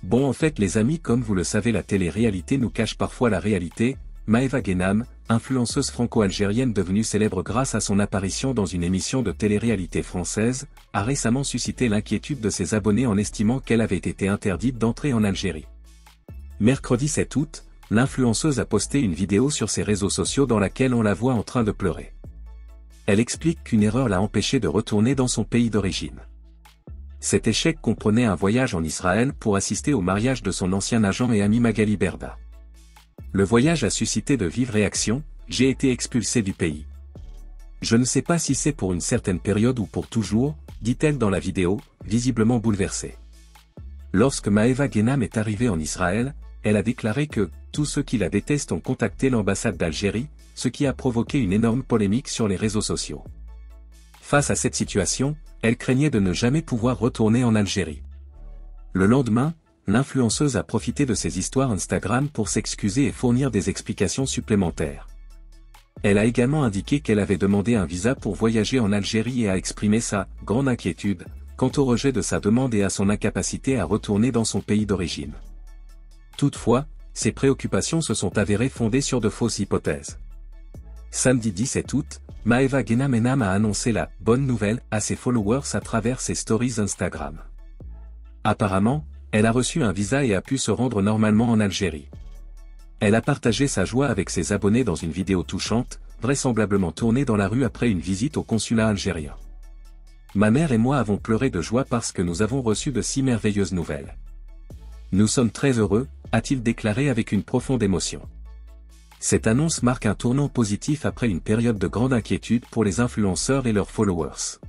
Bon en fait les amis comme vous le savez la télé-réalité nous cache parfois la réalité. Maeva Guénam, influenceuse franco-algérienne devenue célèbre grâce à son apparition dans une émission de télé-réalité française, a récemment suscité l'inquiétude de ses abonnés en estimant qu'elle avait été interdite d'entrer en Algérie. Mercredi 7 août, l'influenceuse a posté une vidéo sur ses réseaux sociaux dans laquelle on la voit en train de pleurer. Elle explique qu'une erreur l'a empêchée de retourner dans son pays d'origine. Cet échec comprenait un voyage en Israël pour assister au mariage de son ancien agent et ami Magali Berda. Le voyage a suscité de vives réactions, « J'ai été expulsée du pays. Je ne sais pas si c'est pour une certaine période ou pour toujours », dit-elle dans la vidéo, visiblement bouleversée. Lorsque Maeva Guénam est arrivée en Israël, elle a déclaré que « tous ceux qui la détestent ont contacté l'ambassade d'Algérie », ce qui a provoqué une énorme polémique sur les réseaux sociaux. Face à cette situation, elle craignait de ne jamais pouvoir retourner en Algérie. Le lendemain, l'influenceuse a profité de ses histoires Instagram pour s'excuser et fournir des explications supplémentaires. Elle a également indiqué qu'elle avait demandé un visa pour voyager en Algérie et a exprimé sa « grande inquiétude » quant au rejet de sa demande et à son incapacité à retourner dans son pays d'origine. Toutefois, ces préoccupations se sont avérées fondées sur de fausses hypothèses. Samedi 17 août, Maeva Guénam a annoncé la « bonne nouvelle » à ses followers à travers ses stories Instagram. Apparemment, elle a reçu un visa et a pu se rendre normalement en Algérie. Elle a partagé sa joie avec ses abonnés dans une vidéo touchante, vraisemblablement tournée dans la rue après une visite au consulat algérien. Ma mère et moi avons pleuré de joie parce que nous avons reçu de si merveilleuses nouvelles. Nous sommes très heureux, a-t-il déclaré avec une profonde émotion. Cette annonce marque un tournant positif après une période de grande inquiétude pour les influenceurs et leurs followers.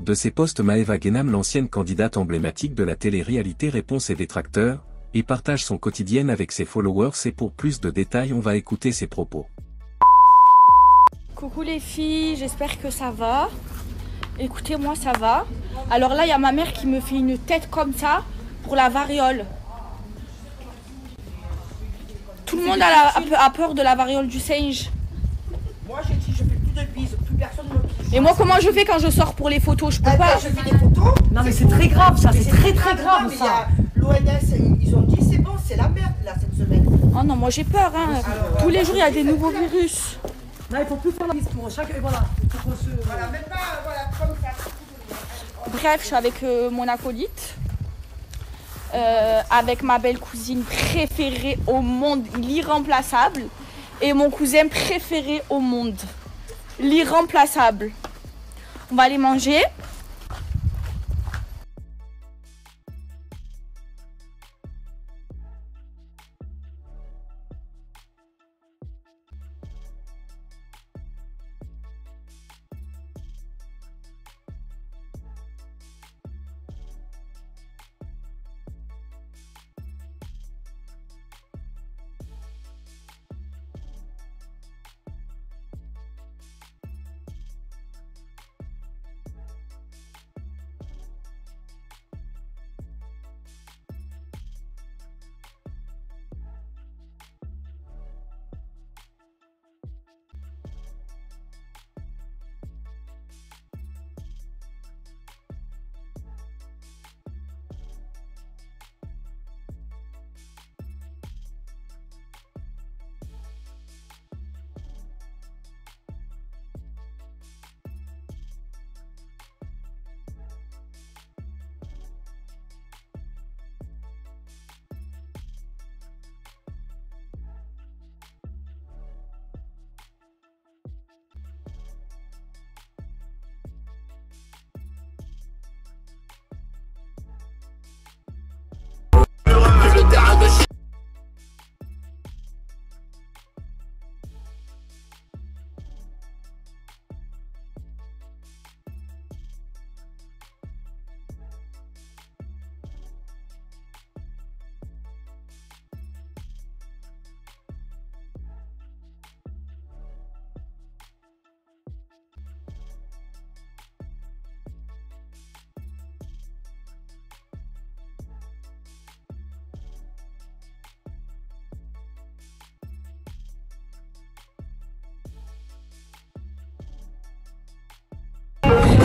De ses posts Maeva Guénam, l'ancienne candidate emblématique de la télé-réalité, répond ses détracteurs, et partage son quotidien avec ses followers et pour plus de détails on va écouter ses propos. Coucou les filles, j'espère que ça va. Écoutez, moi ça va. Alors là, il y a ma mère qui me fait une tête comme ça pour la variole. Tout le monde a peur de la variole du singe. Moi j'ai dit je fais plus de bises, plus personne ne me pise. Et moi comment je fais quand je sors pour les photos? Je peux pas. Je fais des photos. Non mais c'est très grave ça, c'est très grave ça. L'ONS, ils ont dit c'est bon, c'est la merde là cette semaine. Oh non, moi j'ai peur hein. Tous les jours il y a des nouveaux virus. Non, il faut plus faire la bise pour chaque... Et voilà. Voilà, même pas voilà, comme ça. Bref, je suis avec mon acolyte. Avec ma belle cousine préférée au monde, l'irremplaçable, et mon cousin préféré au monde, l'irremplaçable. On va aller manger.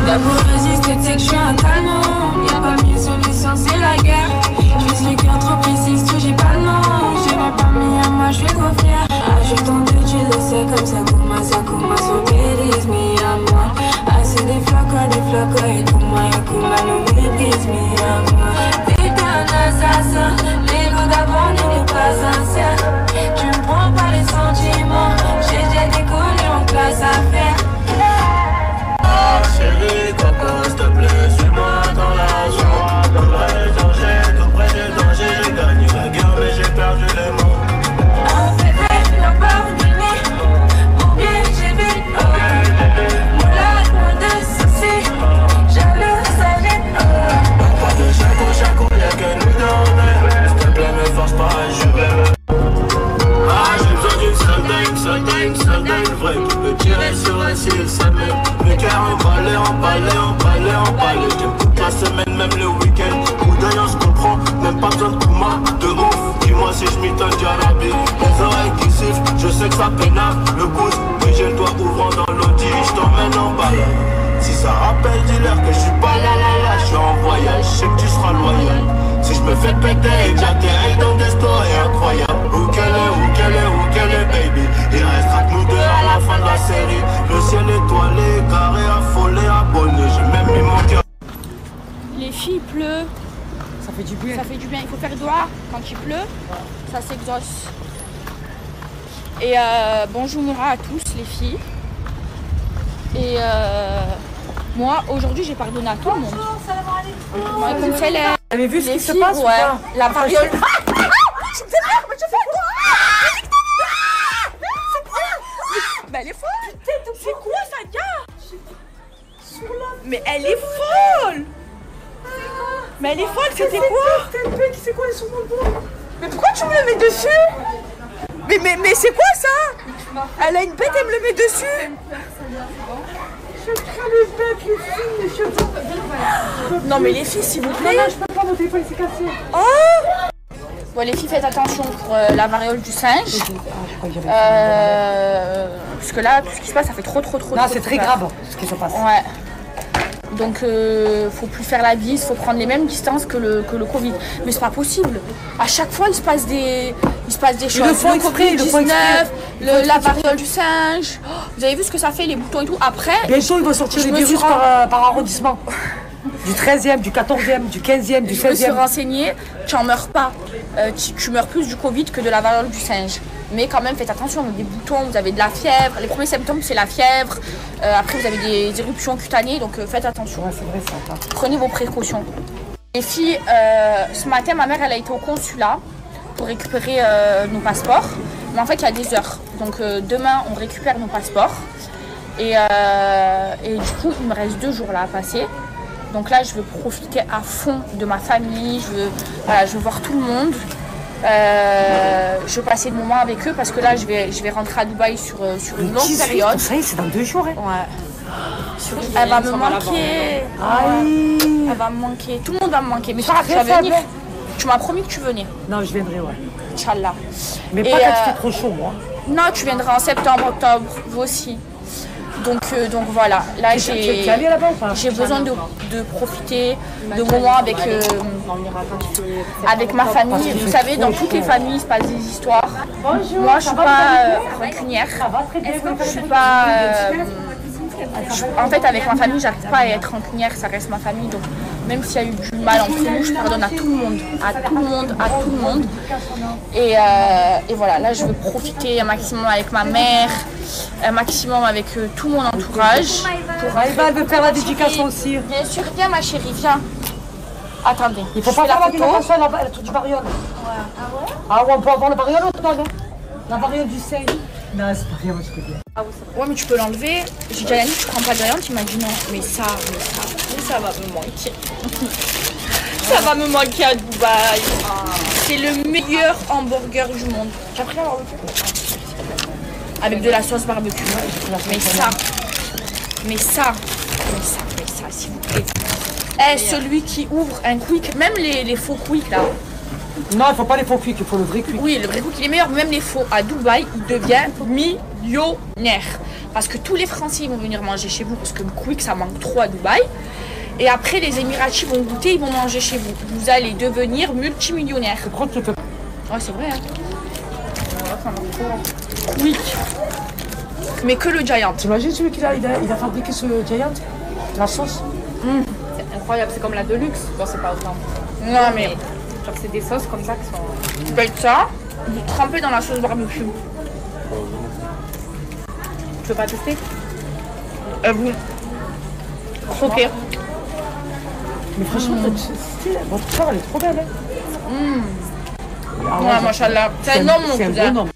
Y'a pour résister, c'est que je suis un talent. Y'a pas mieux solution, c'est la guerre. Je suis qu'un pas besoin de Kuma, de ouf. Dis-moi si je m'étonne Jarabi. Les oreilles qui sifflent, je sais que ça pénale. Le pouce, oui j'ai le doigt ouvrant dans l'audi. Je t'emmène en bas. Si ça rappelle, dis-leur que je suis pas là. Je suis en voyage, je sais que tu seras loyal. Si je me fais péter et que j'atterris dans des stories incroyables. Où qu'elle est, baby. Il restera que nous deux à la fin de la série. Le ciel étoilé, carré, affolé, abonné. J'ai même mis mon cœur. Les filles, il pleut. Ça fait du bien. Ça fait du bien. Il faut faire doigt quand il pleut. Ça s'exauce. Et bonjour à tous les filles. Et moi, aujourd'hui, j'ai pardonné à tout le monde. Moi, comme ça, Vous avez vu ce qui se filles, passe ou ouais, pas? la variole. Mais elle est folle! C'est quoi ça, gars? Mais elle est folle! Mais elle est folle, c'était quoi? C'est quoi les sous mon dos? Mais pourquoi tu me le mets dessus? Mais c'est quoi ça? Elle a une bête, elle me le met dessus. Je crains les bêtes, les filles, les cheveux. Non mais les filles, s'il vous plaît. Non, je peux pas, mon téléphone s'est cassé. Oh! Bon les filles, faites attention pour la variole du singe. Parce que là, tout ce qui se passe, ça fait trop. Non, c'est très grave ce qui se passe. Ouais. Donc faut plus faire la bise, faut prendre les mêmes distances que le Covid. Mais c'est pas possible. À chaque fois il se passe des choses. le font exprès, Covid-19, le font exprès. la variole du singe. Oh, vous avez vu ce que ça fait, les boutons et tout. Après, Bientôt, ils vont sortir je les me virus suis par arrondissement. Du 13e, du 14e, du 15e, du je me suis 16e. renseignée, tu en meurs pas. Tu meurs plus du Covid que de la variole du singe. Mais quand même, faites attention, vous avez des boutons, vous avez de la fièvre. Les premiers symptômes, c'est la fièvre. Après, vous avez des éruptions cutanées, donc faites attention. Ouais, c'est vrai ça. Prenez vos précautions. Les filles, ce matin, ma mère, elle a été au consulat pour récupérer nos passeports. Mais en fait, il y a des heures. Donc demain, on récupère nos passeports. Et du coup, il me reste 2 jours là à passer. Donc là, je veux profiter à fond de ma famille. Je veux voir tout le monde. Je veux passer le moment avec eux parce que là, je vais rentrer à Dubaï sur une longue période. Ça y est, c'est dans 2 jours. Hein. Ouais. Elle va me manquer. Aïe. Elle va me manquer. Tout le monde va me manquer. Mais toi, tu vas venir. Tu m'as promis que tu venais. Non, je viendrai, ouais. Inch'Allah. Mais pas Et, quand il fait trop chaud, moi. Non, tu viendras en septembre, octobre, vous aussi. Donc voilà, là Tu es allé là-bas ou pas? j'ai besoin de profiter de moments avec ma famille. Vous savez, dans toutes les familles, il se passe des histoires. Moi, je suis pas rancunière. Je suis pas... en fait, avec ma famille, j'arrive pas à être rancunière, ça reste ma famille. Donc, même s'il y a eu du mal entre nous, je pardonne à tout le monde. À tout le monde. Et voilà, là, je veux profiter un maximum avec ma mère, un maximum avec tout mon entourage. Maïva, elle veut faire la dédication aussi. Bien sûr, viens ma chérie, viens. Attendez, Il faut je pas fais faire la photo. dédication à la truc du variole. Ah ouais, on peut avoir le variole ou non? La variole du sein. Non, c'est pas rien, moi je peux dire. Ouais, mais tu peux l'enlever. J'ai déjà dit, tu prends pas de rien, il m'a dit non. Mais ça va me manquer. Ça va me manquer à Dubaï. C'est le meilleur hamburger du monde. Tu as pris un barbecue? Avec de la sauce barbecue. Mais ça, s'il vous plaît. Eh, celui qui ouvre un quick, même les faux quick là. Non, il faut pas les faux quick, il faut le vrai quick. Oui, le vrai quick il est meilleur, même les faux. À Dubaï, il devient millionnaire. Parce que tous les Français ils vont venir manger chez vous, parce que le quick ça manque trop à Dubaï. Et après, les Émiratis vont goûter, ils vont manger chez vous. Vous allez devenir multimillionnaire. Je crois que tu peux. Ouais, c'est vrai. Hein. Quick. Mais que le Giant. T'imagines celui il a fabriqué ce Giant? La sauce? C'est incroyable, c'est comme la Deluxe. Bon, c'est pas autant. Non, mais Genre, c'est des sauces comme ça qui sont. tu peux être ça, vous trempez dans la sauce barbecue. Tu veux pas tester? Vous croquez. Mais franchement, votre soeur, elle est trop belle. Hein. Ah Ouais, machallah. C'est un homme, mon C'est un cousin. bon homme.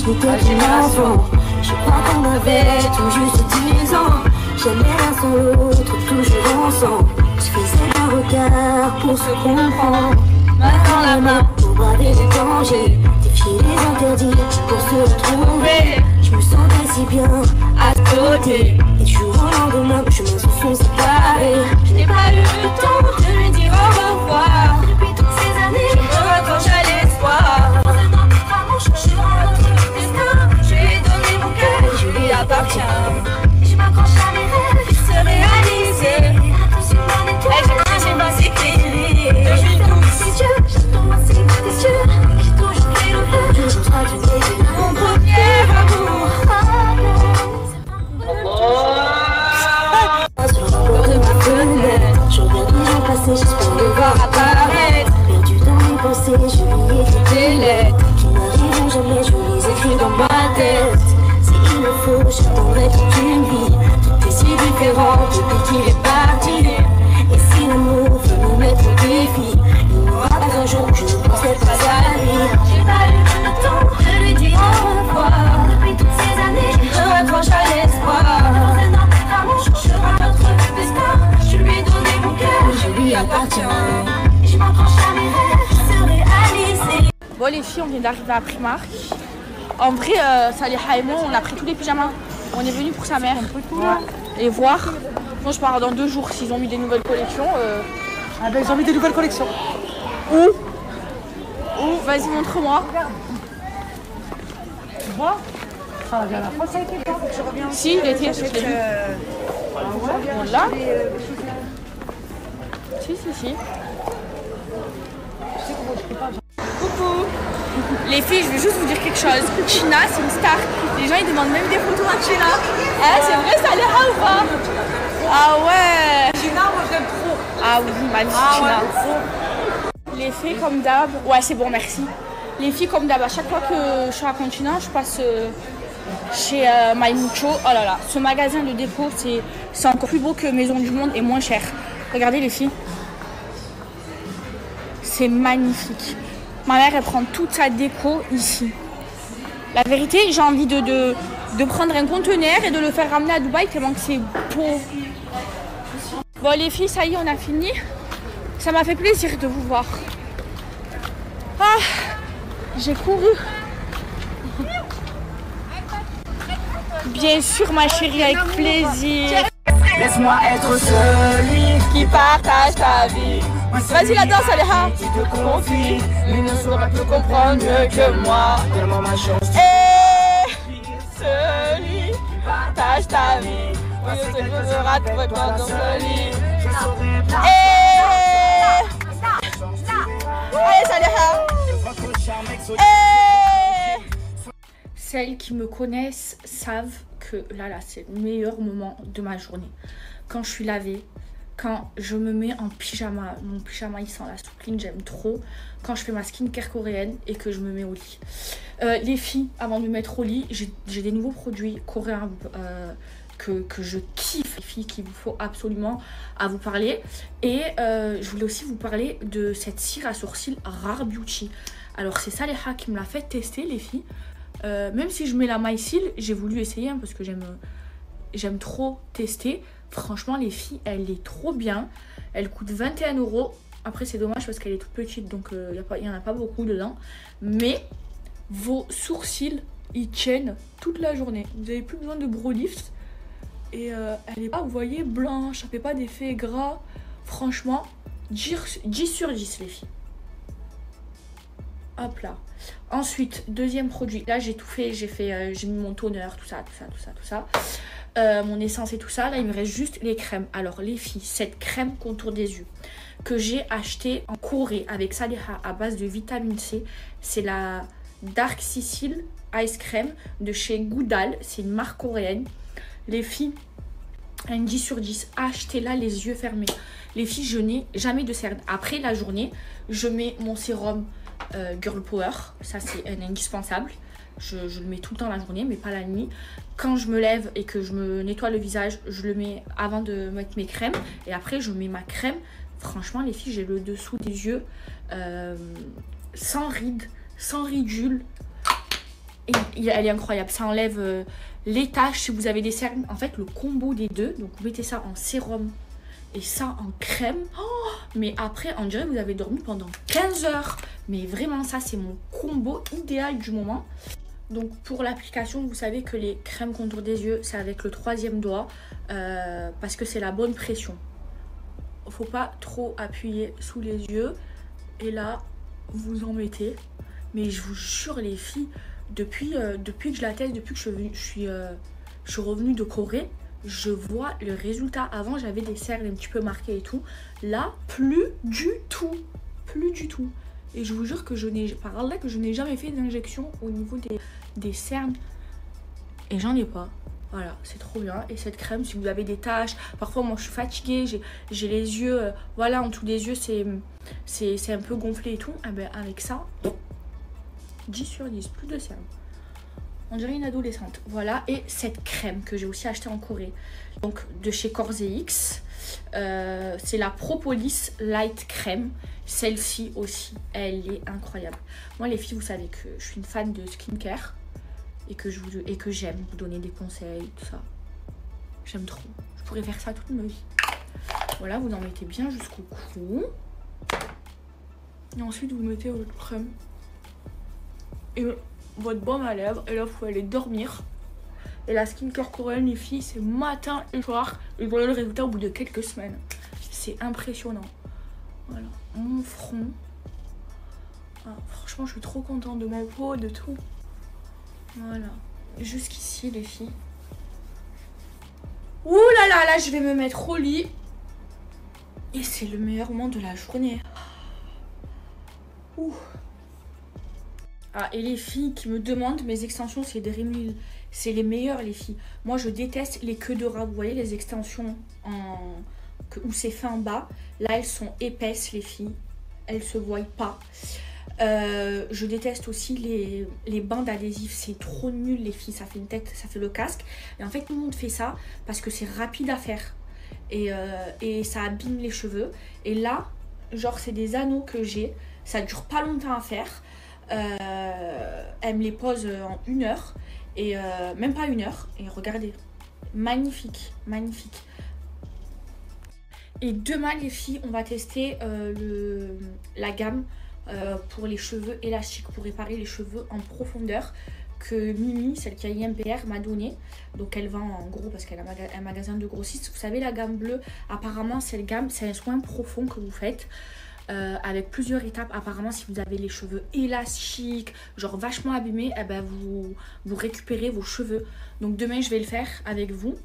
J'étais une enfant, je crois qu'on avait tout juste 10 ans. J'aimais l'un sans l'autre, toujours ensemble. Je faisais un regard pour se comprendre. Maintenant la main pour braver les dangers, défier les interdits pour se retrouver. Je me sentais si bien à côté. Et du jour au lendemain, nos chemins se sont séparés. Je n'ai pas eu le temps de lui dire au revoir. Depuis toutes ces années, je me raccroche à l'espoir. Dans un an, amour changera notre destin. Je lui ai donné mon cœur, je lui appartiens. Je m'accroche à mes rêves, ils se réalisent. Et j'ai pas s'écrire. Je suis dans ses yeux, j'attends ma cible des yeux. J'ai toujours fait le vœu, toujours sera du début. Mon premier amour. Sur le bord de ma fenêtre, je regarde les gens passer, j'espère le voir apparaître. Perdu dans mes pensées, je lui écris des lettres qui n'arriveront jamais, je les écris dans ma tête. S'il le faut, j'attendrai toute une vie. Tout est si différent depuis qu'il est parti. Et si l'amour veut nous mettre au défi, il n'y aura pas un jour où je ne penserai pas à lui. J'ai pas eu le temps de lui dire au revoir. Depuis toutes ces années, je me raccroche à l'espoir. Dans un an, amour changera notre destin. Je lui ai donné mon cœur, je lui appartiens. Je m'accroche à mes rêves, je serai réalisée. Bon les filles, on vient d'arriver à Primark. En vrai, Saliha et moi, on a pris tous les pyjamas. On est venus pour sa mère et voir. Moi je pars dans 2 jours s'ils ont mis des nouvelles collections. Ah ben ils ont mis des nouvelles collections. Où vas-y montre-moi. Tu vois? Ça la dernière fois ça a été bien, donc je reviens. Si, il était, je l'ai vu. Bon là. Si. Coucou. Les filles, je vais juste vous dire quelque chose. China, c'est une star. Les gens ils demandent même des photos à China. C'est vrai, ça a l'air ou pas? Ah ouais. China, moi j'aime trop. Ah oui, magnifique China. Les filles comme d'hab. Ouais, c'est bon, merci. Les filles comme d'hab, à chaque fois que je suis à Continent, je passe chez My Mucho. Oh là là, ce magasin de dépôt, c'est encore plus beau que Maison du Monde et moins cher. Regardez les filles. C'est magnifique. Ma mère, elle prend toute sa déco ici. La vérité, j'ai envie de prendre un conteneur et de le faire ramener à Dubaï tellement que c'est beau. Bon les filles, ça y est, on a fini. Ça m'a fait plaisir de vous voir. Ah, j'ai couru. Bien sûr ma chérie, avec plaisir. Laisse-moi être celui Qui partage ta vie. Vas-y la danse, Aléha. qui te confie. Lui ne saurait plus comprendre mieux que moi. Tellement ma chance. Et celui qui partage ta vie. Oui, ce que je rate pour répondre dans ce lit. Allez, Aléha. Celles qui me connaissent savent que là c'est le meilleur moment de ma journée. Quand je suis lavée, quand je me mets en pyjama, mon pyjama il sent la soupline, j'aime trop. Quand je fais ma skincare coréenne et que je me mets au lit. Les filles, avant de me mettre au lit, j'ai des nouveaux produits coréens que je kiffe, les filles, qu'il vous faut absolument à vous parler. Et je voulais aussi vous parler de cette cire à sourcils Rare Beauty. Alors c'est Saliha qui me l'a fait tester les filles. Même si je mets la mycile, j'ai voulu essayer parce que j'aime trop tester. Franchement les filles, elle est trop bien. Elle coûte 21 €. Après c'est dommage parce qu'elle est toute petite, donc il n'y en a pas beaucoup dedans. Mais vos sourcils, ils tiennent toute la journée. Vous n'avez plus besoin de brow lift. Et elle est pas, vous voyez, blanche, ça fait pas d'effet gras. Franchement, 10 sur 10 les filles. Hop là. Ensuite, deuxième produit. Là, j'ai tout fait. J'ai mis mon toner, tout ça. Mon essence et tout ça. Là, il me reste juste les crèmes. Alors, les filles, cette crème contour des yeux que j'ai acheté en Corée avec Saliha à base de vitamine C. C'est la Dark Sicil Ice Cream de chez Goudal. C'est une marque coréenne. Les filles, un 10 sur 10. Achetez-la les yeux fermés. Les filles, je n'ai jamais de cernes. Après la journée, je mets mon sérum Girl Power. Ça, c'est un indispensable. Je le mets tout le temps la journée, mais pas la nuit. Quand je me lève et que je me nettoie le visage, je le mets avant de mettre mes crèmes. Et après, je mets ma crème. Franchement, les filles, j'ai le dessous des yeux sans rides, sans ridules. elle est incroyable. Ça enlève les taches si vous avez des cernes. En fait, le combo des deux. Donc, vous mettez ça en sérum et ça en crème. Oh, mais après, on dirait que vous avez dormi pendant 15 heures. Mais vraiment, ça, c'est mon combo idéal du moment. Donc, pour l'application, vous savez que les crèmes contour des yeux, c'est avec le 3e doigt. Parce que c'est la bonne pression. Faut pas trop appuyer sous les yeux. Et là, vous en mettez. Mais je vous jure, les filles, depuis que je la teste, depuis que je suis revenue de Corée, je vois le résultat. Avant, j'avais des cernes un petit peu marquées et tout. Là, plus du tout. Plus du tout. Et je vous jure que je n'ai jamais fait d'injection au niveau des cernes. Et j'en ai pas. Voilà, c'est trop bien. Et cette crème, si vous avez des taches, parfois moi je suis fatiguée, j'ai les yeux, voilà, en dessous des yeux, c'est un peu gonflé et tout. Eh ben, avec ça, 10 sur 10, plus de cernes. On dirait une adolescente. Voilà, et cette crème que j'ai aussi achetée en Corée, donc de chez Corzex, c'est la Propolis Light Crème. Celle-ci aussi, elle est incroyable. Moi les filles, vous savez que je suis une fan de skincare et que j'aime vous donner des conseils, tout ça. J'aime trop. Je pourrais faire ça toute ma vie. Voilà, vous en mettez bien jusqu'au cou. Et ensuite, vous mettez votre crème et votre baume à lèvres. Et là, il faut aller dormir. Et la skincare coréenne, les filles, c'est matin et soir. Et voilà le résultat au bout de quelques semaines. C'est impressionnant. Voilà, mon front. Ah, franchement, je suis trop contente de ma peau, de tout. Voilà, jusqu'ici, les filles. Ouh là là, là, je vais me mettre au lit. Et c'est le meilleur moment de la journée. Ouh. Ah, et les filles qui me demandent, mes extensions, c'est des Rimmel. C'est les meilleures, les filles. Moi, je déteste les queues de rat. Vous voyez, les extensions où c'est fin bas. Là, elles sont épaisses, les filles. Elles se voient pas. Je déteste aussi les bandes adhésives. C'est trop nul, les filles. Ça fait une tête, ça fait le casque. Et en fait, tout le monde fait ça parce que c'est rapide à faire. Et ça abîme les cheveux. Et là, genre, c'est des anneaux que j'ai. Ça dure pas longtemps à faire. Elle me les pose en 1 heure. Et même pas 1 heure. Et regardez. Magnifique. Magnifique. Et demain, les filles, on va tester la gamme pour les cheveux élastiques. Pour réparer les cheveux en profondeur. Que Mimi, celle qui a IMPR, m'a donné. Donc elle vend en gros parce qu'elle a un magasin de grossistes. Vous savez, la gamme bleue, apparemment, c'est un soin profond que vous faites. Avec plusieurs étapes. Apparemment, si vous avez les cheveux élastiques, genre vachement abîmés, eh ben vous récupérez vos cheveux. Donc demain, je vais le faire avec vous.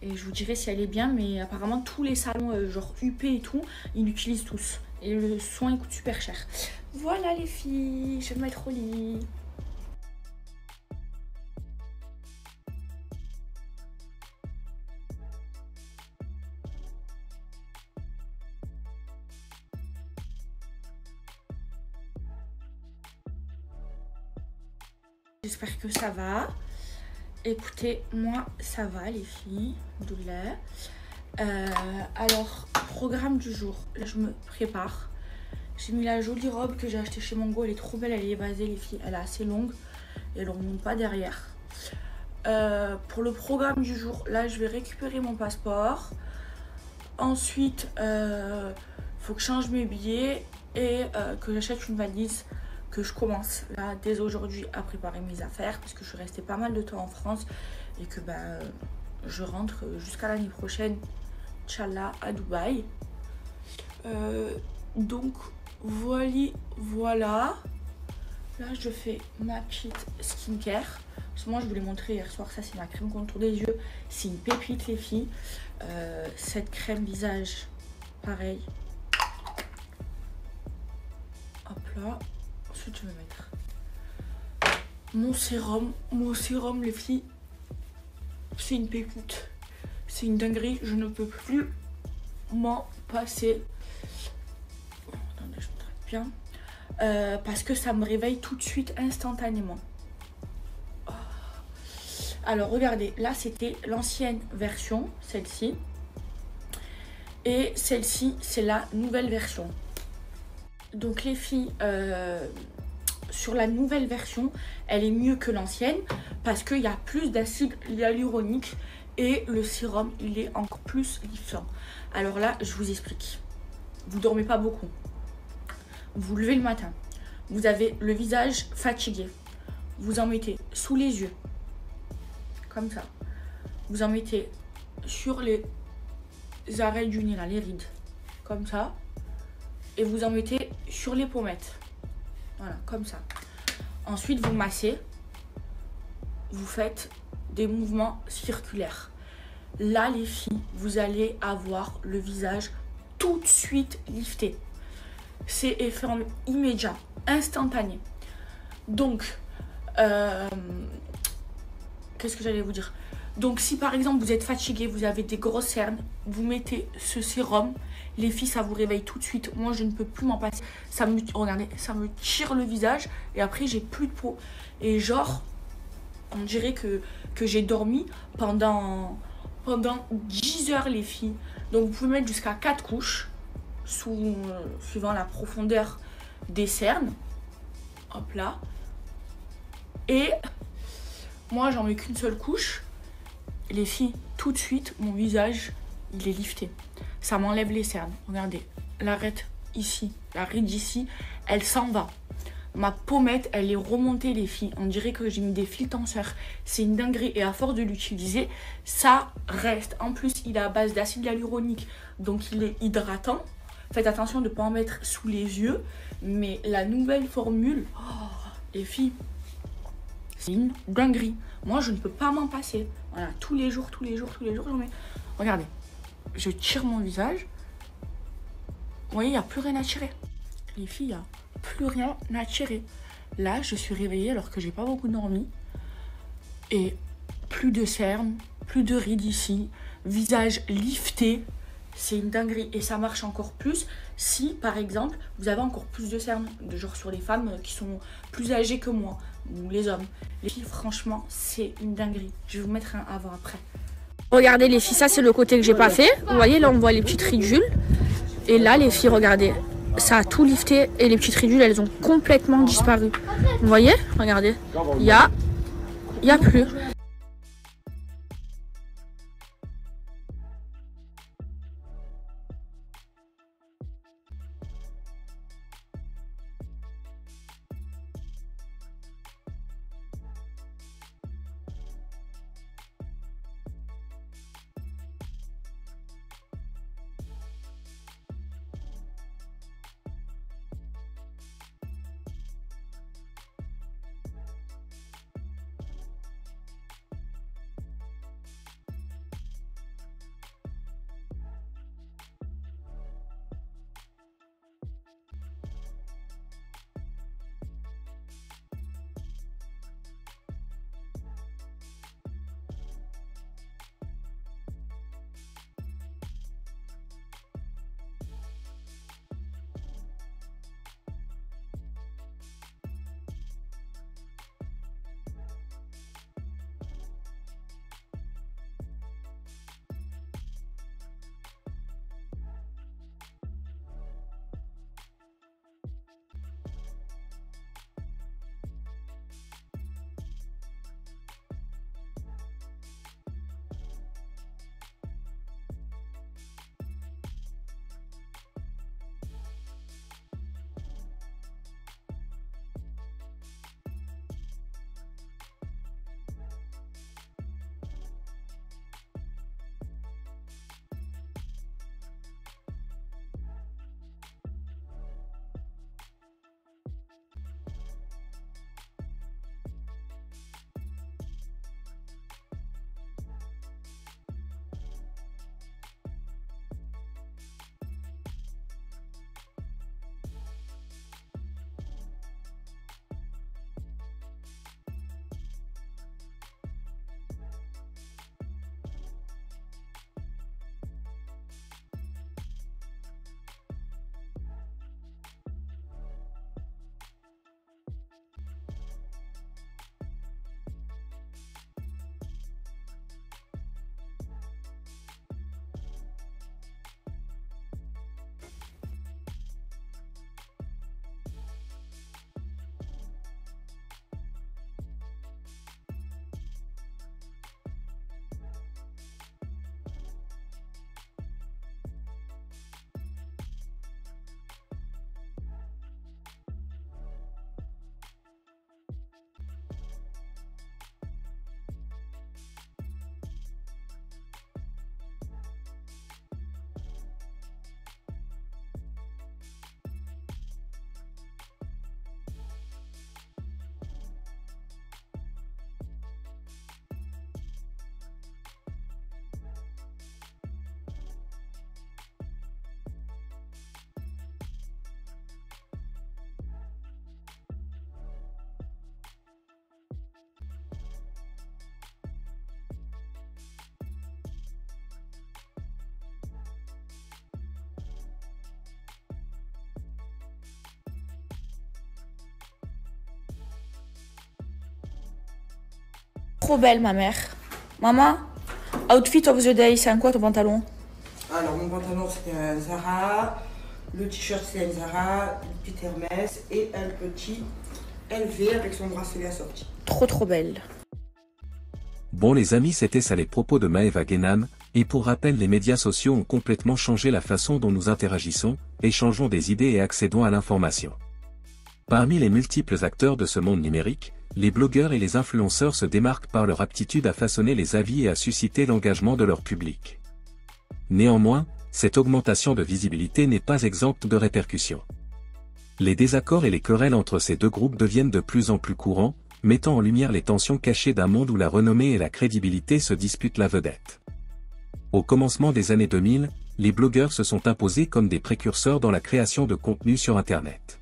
Et je vous dirai si elle est bien. Mais apparemment, tous les salons, genre UP et tout, ils l'utilisent tous. Et le soin, il coûte super cher. Voilà les filles, je vais me mettre au lit. J'espère que ça va. Écoutez, moi ça va les filles. Alors, programme du jour. Là je me prépare. J'ai mis la jolie robe que j'ai achetée chez Mango. Elle est trop belle, elle est évasée les filles. Elle est assez longue et elle ne remonte pas derrière. Pour le programme du jour, là je vais récupérer mon passeport. Ensuite, faut que je change mes billets et que j'achète une valise. Que je commence là dès aujourd'hui à préparer mes affaires parce que je suis restée pas mal de temps en France et que je rentre jusqu'à l'année prochaine, Inch'Allah, à Dubaï. Donc voilà. Là je fais ma petite skincare. Parce que moi je vous l'ai montré hier soir, ça c'est ma crème contour des yeux. C'est une pépite les filles. Cette crème visage, pareil. Hop là. Ensuite je vais mettre mon sérum les filles, c'est une pépite, c'est une dinguerie, je ne peux plus m'en passer. Attendez, je me traite bien parce que ça me réveille tout de suite instantanément. Alors regardez, là c'était l'ancienne version, celle-ci, et celle-ci c'est la nouvelle version. Donc les filles, sur la nouvelle version, elle est mieux que l'ancienne parce qu'il y a plus d'acide hyaluronique et le sérum, il est encore plus liftant. Alors là, je vous explique. Vous dormez pas beaucoup. Vous levez le matin. Vous avez le visage fatigué. Vous en mettez sous les yeux. Comme ça. Vous en mettez sur les arêtes du nez, là, les rides. Comme ça. Et vous en mettez sur les pommettes. Voilà, comme ça. Ensuite, vous massez. Vous faites des mouvements circulaires. Là, les filles, vous allez avoir le visage tout de suite lifté. C'est effet immédiat, instantané. Donc, qu'est-ce que j'allais vous dire? Donc, si par exemple vous êtes fatigué, vous avez des grosses cernes, vous mettez ce sérum. Les filles, ça vous réveille tout de suite. Moi, je ne peux plus m'en passer. Regardez, ça me tire le visage et après, j'ai plus de peau. Et genre, on dirait que j'ai dormi pendant 10 heures, les filles. Donc, vous pouvez mettre jusqu'à 4 couches, suivant la profondeur des cernes. Hop là. Et moi, j'en mets qu'une seule couche. Les filles, tout de suite, mon visage, il est lifté. Ça m'enlève les cernes. Regardez, l'arête ici, la ride ici, elle s'en va. Ma pommette, elle est remontée, les filles. On dirait que j'ai mis des fils tenseurs. C'est une dinguerie. Et à force de l'utiliser, ça reste. En plus, il est à base d'acide hyaluronique. Donc, il est hydratant. Faites attention de ne pas en mettre sous les yeux. Mais la nouvelle formule, oh, les filles, c'est une dinguerie. Moi, je ne peux pas m'en passer. Voilà, tous les jours, j'en mets. Regardez, je tire mon visage. Vous voyez, il n'y a plus rien à tirer. Les filles, il n'y a plus rien à tirer. Là, je suis réveillée alors que j'ai pas beaucoup dormi. Et plus de cernes, plus de rides ici. Visage lifté. C'est une dinguerie. Et ça marche encore plus si, par exemple, vous avez encore plus de cernes. De genre sur les femmes qui sont plus âgées que moi. Ou les hommes. Les filles, franchement, c'est une dinguerie. Je vais vous mettre un avant-après. Regardez les filles, ça c'est le côté que j'ai pas fait. Vous voyez, là on voit les petites ridules. Et là les filles, regardez, ça a tout lifté et les petites ridules, elles ont complètement disparu. Vous voyez, regardez, il y a plus. trop belle, ma mère. Maman, outfit of the day, c'est un quoi ton pantalon? Alors, mon pantalon, c'est un Zara. Le t-shirt, c'est un Zara. Le petit Hermès. Et un petit LV avec son bracelet assorti. Trop belle. Bon les amis, c'était ça les propos de Maeva Guénam, et pour rappel les médias sociaux ont complètement changé la façon dont nous interagissons, échangeons des idées et accédons à l'information. Parmi les multiples acteurs de ce monde numérique, les blogueurs et les influenceurs se démarquent par leur aptitude à façonner les avis et à susciter l'engagement de leur public. Néanmoins, cette augmentation de visibilité n'est pas exempte de répercussions. Les désaccords et les querelles entre ces deux groupes deviennent de plus en plus courants, mettant en lumière les tensions cachées d'un monde où la renommée et la crédibilité se disputent la vedette. Au commencement des années 2000, les blogueurs se sont imposés comme des précurseurs dans la création de contenu sur Internet.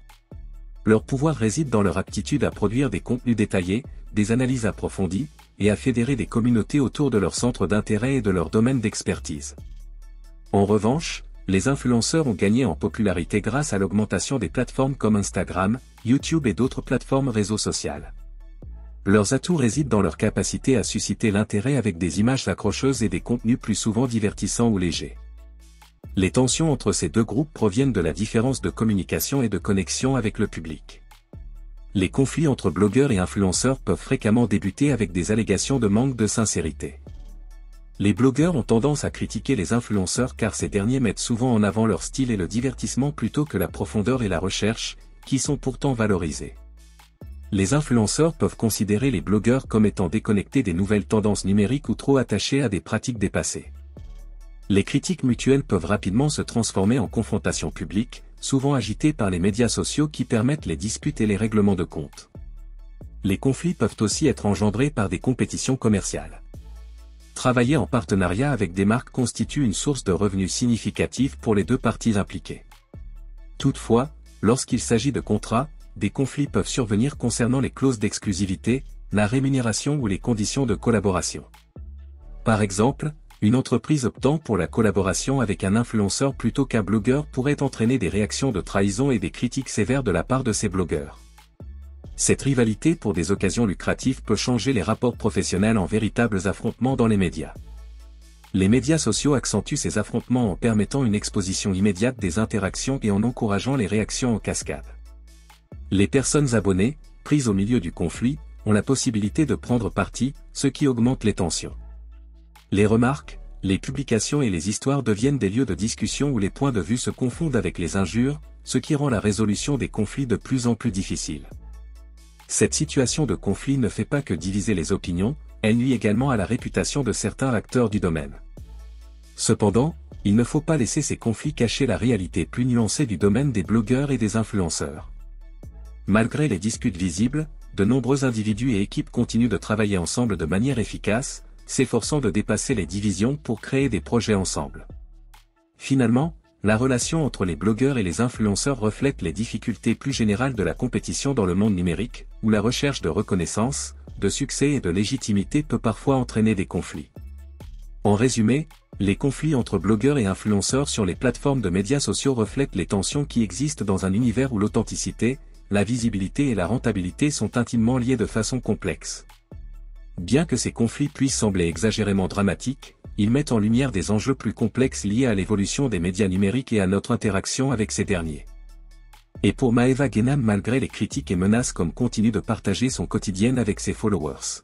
Leur pouvoir réside dans leur aptitude à produire des contenus détaillés, des analyses approfondies, et à fédérer des communautés autour de leur centre d'intérêt et de leur domaine d'expertise. En revanche, les influenceurs ont gagné en popularité grâce à l'augmentation des plateformes comme Instagram, YouTube et d'autres plateformes réseaux sociales. Leurs atouts résident dans leur capacité à susciter l'intérêt avec des images accrocheuses et des contenus plus souvent divertissants ou légers. Les tensions entre ces deux groupes proviennent de la différence de communication et de connexion avec le public. Les conflits entre blogueurs et influenceurs peuvent fréquemment débuter avec des allégations de manque de sincérité. Les blogueurs ont tendance à critiquer les influenceurs car ces derniers mettent souvent en avant leur style et le divertissement plutôt que la profondeur et la recherche, qui sont pourtant valorisés. Les influenceurs peuvent considérer les blogueurs comme étant déconnectés des nouvelles tendances numériques ou trop attachés à des pratiques dépassées. Les critiques mutuelles peuvent rapidement se transformer en confrontations publiques, souvent agitées par les médias sociaux qui permettent les disputes et les règlements de compte. Les conflits peuvent aussi être engendrés par des compétitions commerciales. Travailler en partenariat avec des marques constitue une source de revenus significative pour les deux parties impliquées. Toutefois, lorsqu'il s'agit de contrats, des conflits peuvent survenir concernant les clauses d'exclusivité, la rémunération ou les conditions de collaboration. Par exemple, une entreprise optant pour la collaboration avec un influenceur plutôt qu'un blogueur pourrait entraîner des réactions de trahison et des critiques sévères de la part de ces blogueurs. Cette rivalité pour des occasions lucratives peut changer les rapports professionnels en véritables affrontements dans les médias. Les médias sociaux accentuent ces affrontements en permettant une exposition immédiate des interactions et en encourageant les réactions en cascade. Les personnes abonnées, prises au milieu du conflit, ont la possibilité de prendre parti, ce qui augmente les tensions. Les remarques, les publications et les histoires deviennent des lieux de discussion où les points de vue se confondent avec les injures, ce qui rend la résolution des conflits de plus en plus difficile. Cette situation de conflit ne fait pas que diviser les opinions, elle nuit également à la réputation de certains acteurs du domaine. Cependant, il ne faut pas laisser ces conflits cacher la réalité plus nuancée du domaine des blogueurs et des influenceurs. Malgré les disputes visibles, de nombreux individus et équipes continuent de travailler ensemble de manière efficace, s'efforçant de dépasser les divisions pour créer des projets ensemble. Finalement, la relation entre les blogueurs et les influenceurs reflète les difficultés plus générales de la compétition dans le monde numérique, où la recherche de reconnaissance, de succès et de légitimité peut parfois entraîner des conflits. En résumé, les conflits entre blogueurs et influenceurs sur les plateformes de médias sociaux reflètent les tensions qui existent dans un univers où l'authenticité, la visibilité et la rentabilité sont intimement liées de façon complexe. Bien que ces conflits puissent sembler exagérément dramatiques, ils mettent en lumière des enjeux plus complexes liés à l'évolution des médias numériques et à notre interaction avec ces derniers. Et pour Maeva Guénam, malgré les critiques et menaces, comme continue de partager son quotidien avec ses followers.